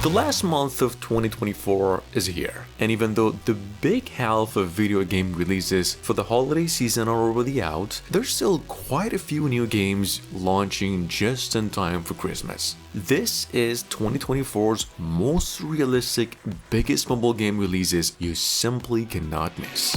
The last month of 2024 is here, and even though the big half of video game releases for the holiday season are already out, there's still quite a few new games launching just in time for Christmas. This is 2024's most realistic, biggest mobile game releases you simply cannot miss.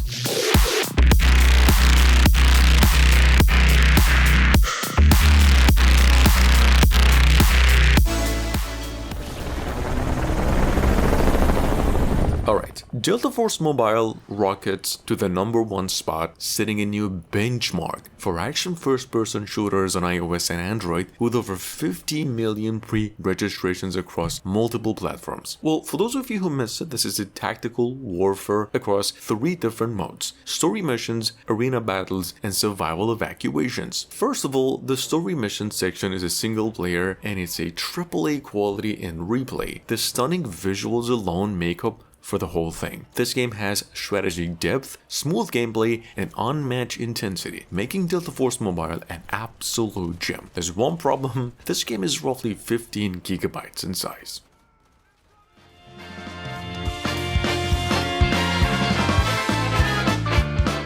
Alright, Delta Force Mobile rockets to the #1 spot, setting a new benchmark for action first-person shooters on iOS and Android with over 50 million pre-registrations across multiple platforms. Well, for those of you who missed it, this is a tactical warfare across 3 different modes: story missions, arena battles, and survival evacuations. First of all, the story mission section is a single player and it's a AAA quality in replay. The stunning visuals alone make up for the whole thing. This game has strategic depth, smooth gameplay, and unmatched intensity, making Delta Force Mobile an absolute gem. There's one problem: this game is roughly 15 gigabytes in size.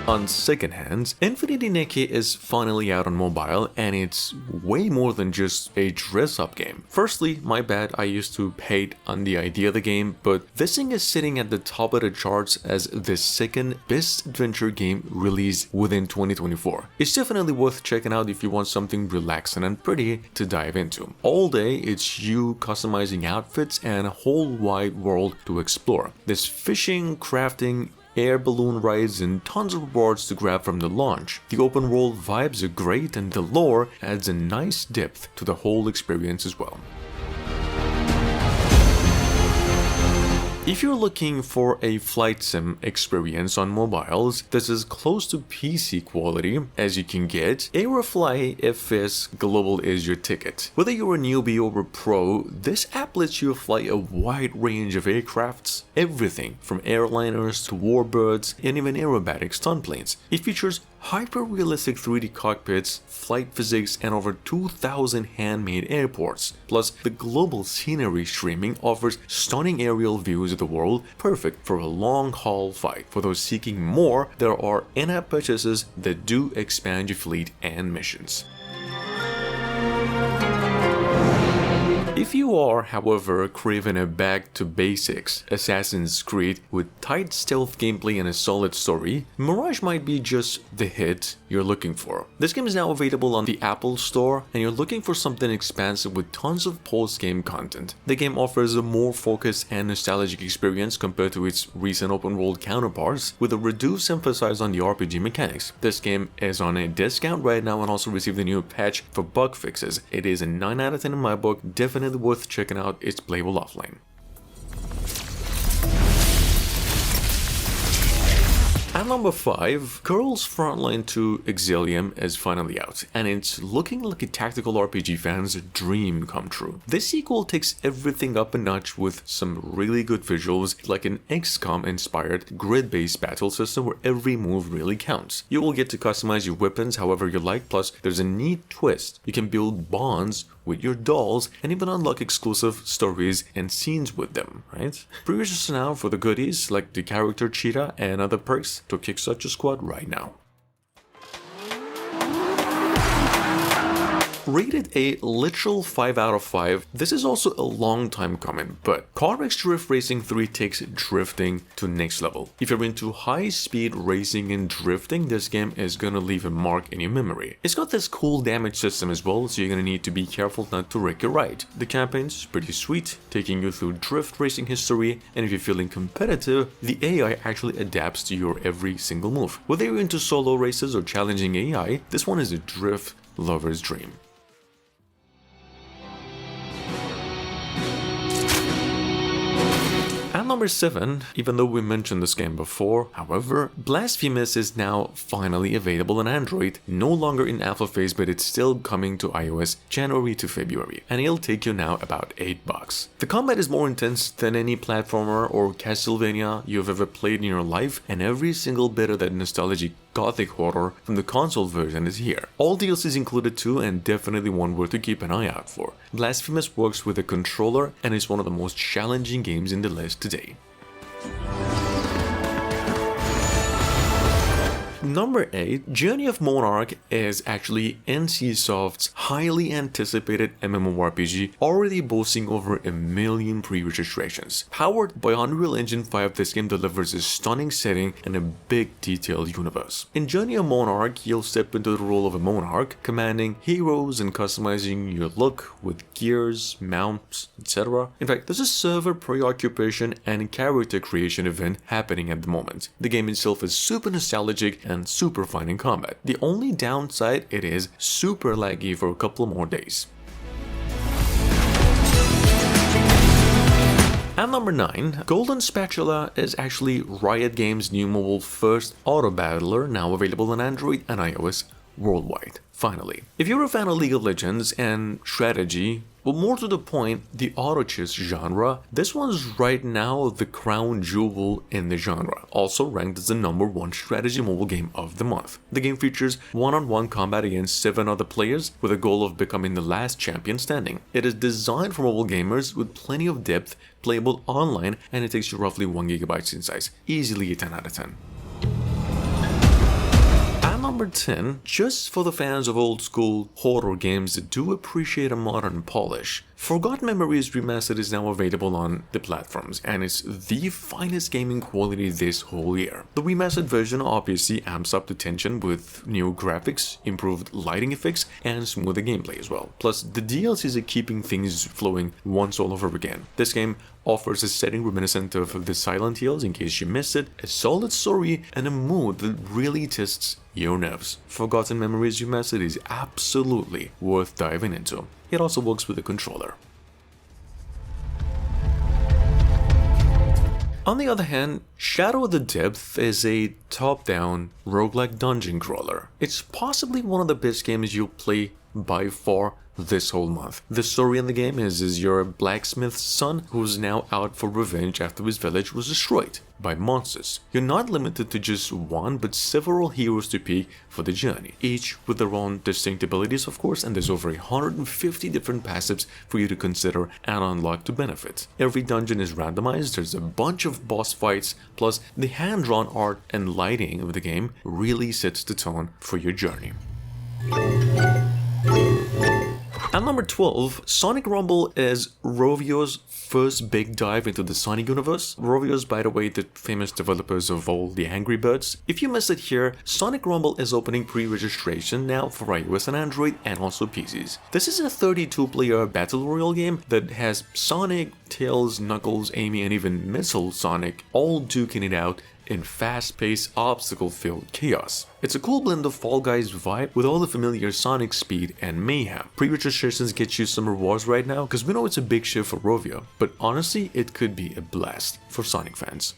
On second hand, Infinity Nikki is finally out on mobile, and it's way more than just a dress-up game. Firstly, my bad, I used to hate on the idea of the game, but this thing is sitting at the top of the charts as the second best adventure game released within 2024. It's definitely worth checking out if you want something relaxing and pretty to dive into. All day, it's you customizing outfits and a whole wide world to explore. There's fishing, crafting, air balloon rides, and tons of rewards to grab from the launch. The open world vibes are great, and the lore adds a nice depth to the whole experience as well. If you're looking for a flight sim experience on mobiles that's as close to PC quality as you can get, Aerofly FS Global is your ticket. Whether you're a newbie or a pro, this app lets you fly a wide range of aircrafts, everything from airliners to warbirds and even aerobatic stunt planes. It features hyper-realistic 3D cockpits, flight physics, and over 2,000 handmade airports. Plus, the global scenery streaming offers stunning aerial views of the world, perfect for a long-haul flight. For those seeking more, there are in-app purchases that do expand your fleet and missions. If you are, however, craving a back to basics Assassin's Creed with tight stealth gameplay and a solid story, Mirage might be just the hit you're looking for. This game is now available on the Apple Store, and you're looking for something expansive with tons of post-game content. The game offers a more focused and nostalgic experience compared to its recent open-world counterparts, with a reduced emphasis on the RPG mechanics. This game is on a discount right now and also received a new patch for bug fixes. It is a 9 out of 10 in my book, definitely worth checking out. It's playable offline. At number 5, Curl's FRONTLINE 2 EXILIUM is finally out, and it's looking like a tactical RPG fan's dream come true. This sequel takes everything up a notch with some really good visuals, like an XCOM-inspired grid-based battle system where every move really counts. You will get to customize your weapons however you like, plus there's a neat twist. You can build bonds with your dolls and even unlock exclusive stories and scenes with them, right? Pre-register now for the goodies like the character cheetah and other perks to kickstart your squad right now. Rated a literal 5 out of 5, this is also a long time coming, but CarX Drift Racing 3 takes drifting to next level. If you're into high-speed racing and drifting, this game is gonna leave a mark in your memory. It's got this cool damage system as well, so you're gonna need to be careful not to wreck your ride. The campaign's pretty sweet, taking you through drift racing history, and if you're feeling competitive, the AI actually adapts to your every single move. Whether you're into solo races or challenging AI, this one is a drift lover's dream. At number 7, even though we mentioned this game before, however, Blasphemous is now finally available on Android, no longer in alpha phase, but it's still coming to iOS January to February, and it'll take you now about $8. The combat is more intense than any platformer or Castlevania you've ever played in your life, and every single bit of that nostalgic gothic horror from the console version is here. All DLCs included too, and definitely one worth to keep an eye out for. Blasphemous works with a controller and is one of the most challenging games in the list today. Number 8, Journey of Monarch is actually NCSoft's highly anticipated MMORPG, already boasting over 1 million pre-registrations. Powered by Unreal Engine 5, this game delivers a stunning setting and a big detailed universe. In Journey of Monarch, you'll step into the role of a monarch, commanding heroes and customizing your look with gears, mounts, etc. In fact, there's a server preoccupation and character creation event happening at the moment. The game itself is super nostalgic and super fun in combat. The only downside, it is super laggy for a couple more days. At number 9, Golden Spatula is actually Riot Games' new mobile-first auto-battler, now available on Android and iOS worldwide. Finally, if you're a fan of League of Legends and strategy, but more to the point, the auto chess genre, this one's right now the crown jewel in the genre, also ranked as the #1 strategy mobile game of the month. The game features one-on-one combat against 7 other players with a goal of becoming the last champion standing. It is designed for mobile gamers with plenty of depth, playable online, and it takes you roughly 1 GB in size, easily a 10 out of 10. Number 10, just for the fans of old school horror games that do appreciate a modern polish, Forgotten Memories Remastered is now available on the platforms, and it's the finest gaming quality this whole year. The remastered version obviously amps up the tension with new graphics, improved lighting effects, and smoother gameplay as well. Plus, the DLCs are keeping things flowing once all over again. This game offers a setting reminiscent of the Silent Hills in case you missed it, a solid story, and a mood that really tests your nerves. Forgotten Memories Remastered is absolutely worth diving into. It also works with a controller. On the other hand, Shadow of the Depth is a top-down roguelike dungeon crawler. It's possibly one of the best games you'll play by far this whole month. The story in the game is you're a blacksmith's son who's now out for revenge after his village was destroyed by monsters. You're not limited to just one, but several heroes to pick for the journey, each with their own distinct abilities of course, and there's over 150 different passives for you to consider and unlock to benefit. Every dungeon is randomized, there's a bunch of boss fights, plus the hand-drawn art and lighting of the game really sets the tone for your journey. At number 12, Sonic Rumble is Rovio's first big dive into the Sonic universe. Rovio's, by the way, the famous developers of all the Angry Birds. If you missed it here, Sonic Rumble is opening pre-registration now for iOS and Android and also PCs. This is a 32-player battle royale game that has Sonic, Tails, Knuckles, Amy, and even Missile Sonic all duking it out in fast-paced, obstacle-filled chaos. It's a cool blend of Fall Guys vibe with all the familiar Sonic speed and mayhem. Pre-registrations get you some rewards right now because we know it's a big shift for Rovio, but honestly, it could be a blast for Sonic fans.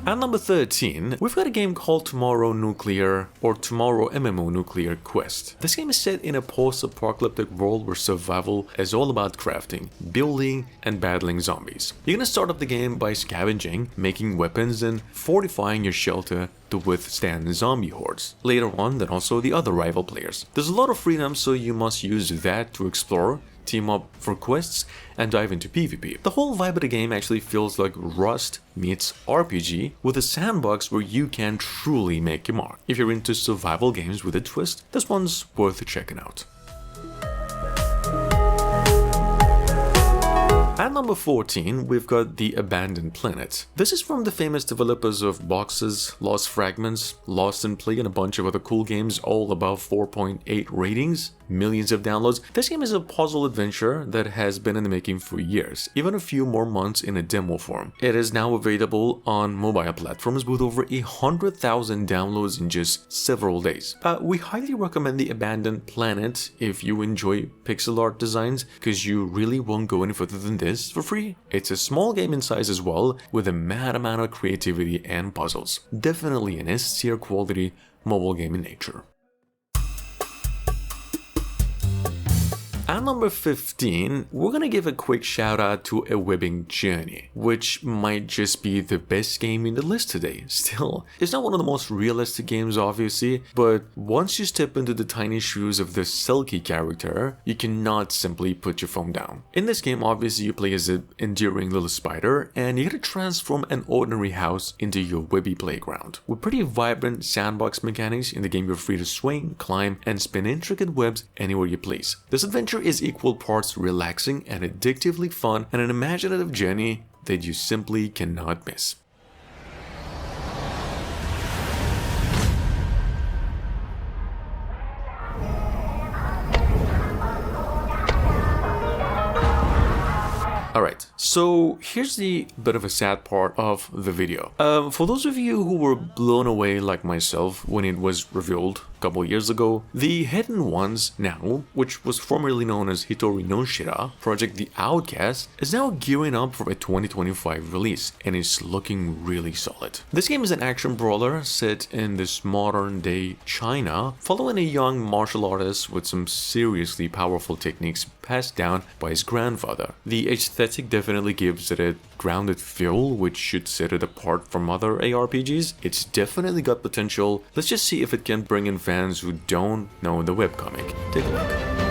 At number 13, we've got a game called Tomorrow MMO Nuclear Quest. This game is set in a post-apocalyptic world where survival is all about crafting, building, and battling zombies. You're gonna start off the game by scavenging, making weapons, and fortifying your shelter to withstand zombie hordes. Later on, then also the other rival players. There's a lot of freedom, so you must use that to explore, team up for quests, and dive into PvP. The whole vibe of the game actually feels like Rust meets RPG with a sandbox where you can truly make your mark. If you're into survival games with a twist, this one's worth checking out. At number 14, we've got The Abandoned Planet. This is from the famous developers of Boxes, Lost Fragments, Lost in Play, and a bunch of other cool games, all above 4.8 ratings, millions of downloads. This game is a puzzle adventure that has been in the making for years, even a few more months in a demo form. It is now available on mobile platforms with over 100,000 downloads in just several days. We highly recommend The Abandoned Planet if you enjoy pixel art designs, because you really won't go any further than this for free. It's a small game in size as well, with a mad amount of creativity and puzzles. Definitely an S-tier quality mobile game in nature. At number 15, we're gonna give a quick shout out to A Webbing Journey, which might just be the best game in the list today. Still, it's not one of the most realistic games obviously, but once you step into the tiny shoes of the Selkie character, you cannot simply put your phone down. In this game, obviously you play as an endearing little spider, and you gotta transform an ordinary house into your webby playground. With pretty vibrant sandbox mechanics, in the game you're free to swing, climb, and spin intricate webs anywhere you please. This adventure is equal parts relaxing and addictively fun, and an imaginative journey that you simply cannot miss. Alright, so here's the bit of a sad part of the video. For those of you who were blown away like myself when it was revealed a couple years ago, the Hidden Ones now, which was formerly known as Hitori no Shira, project The OUTCAST, is now gearing up for a 2025 release and is looking really solid. This game is an action brawler set in this modern day China, following a young martial artist with some seriously powerful techniques passed down by his grandfather. The aesthetic definitely gives it a grounded feel, which should set it apart from other ARPGs. It's definitely got potential. Let's just see if it can bring in fans who don't know the webcomic. Take a look.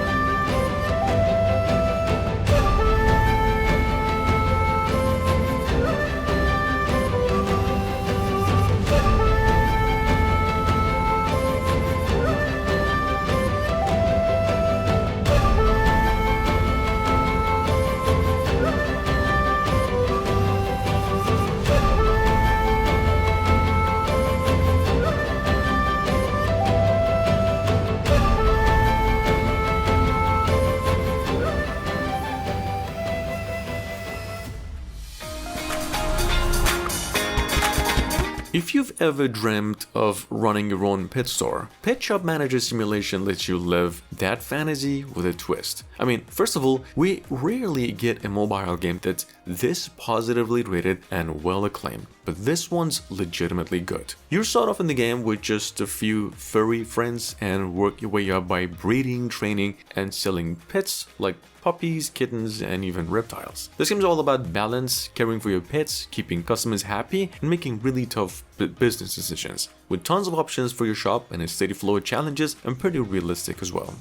If you've ever dreamt of running your own pet store, Pet Shop Manager Simulation lets you live that fantasy with a twist. I mean, first of all, we rarely get a mobile game that's this positively rated and well acclaimed, but this one's legitimately good. You start off in the game with just a few furry friends and work your way up by breeding, training, and selling pets like puppies, kittens, and even reptiles. This game is all about balance, caring for your pets, keeping customers happy, and making really tough business decisions, with tons of options for your shop and a steady flow of challenges, and pretty realistic as well.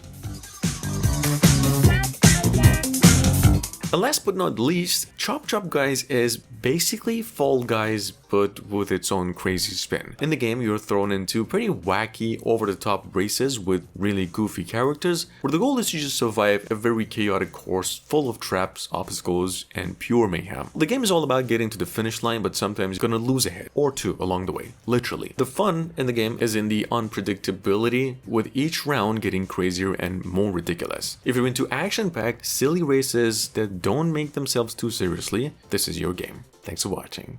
And last but not least, Chop Chop Guys is basically Fall Guys but with its own crazy spin. In the game, you're thrown into pretty wacky, over-the-top races with really goofy characters, where the goal is to just survive a very chaotic course full of traps, obstacles, and pure mayhem. The game is all about getting to the finish line, but sometimes you're gonna lose a hit or two along the way, literally. The fun in the game is in the unpredictability, with each round getting crazier and more ridiculous. If you're into action-packed, silly races that don't make themselves too seriously, this is your game. Thanks for watching.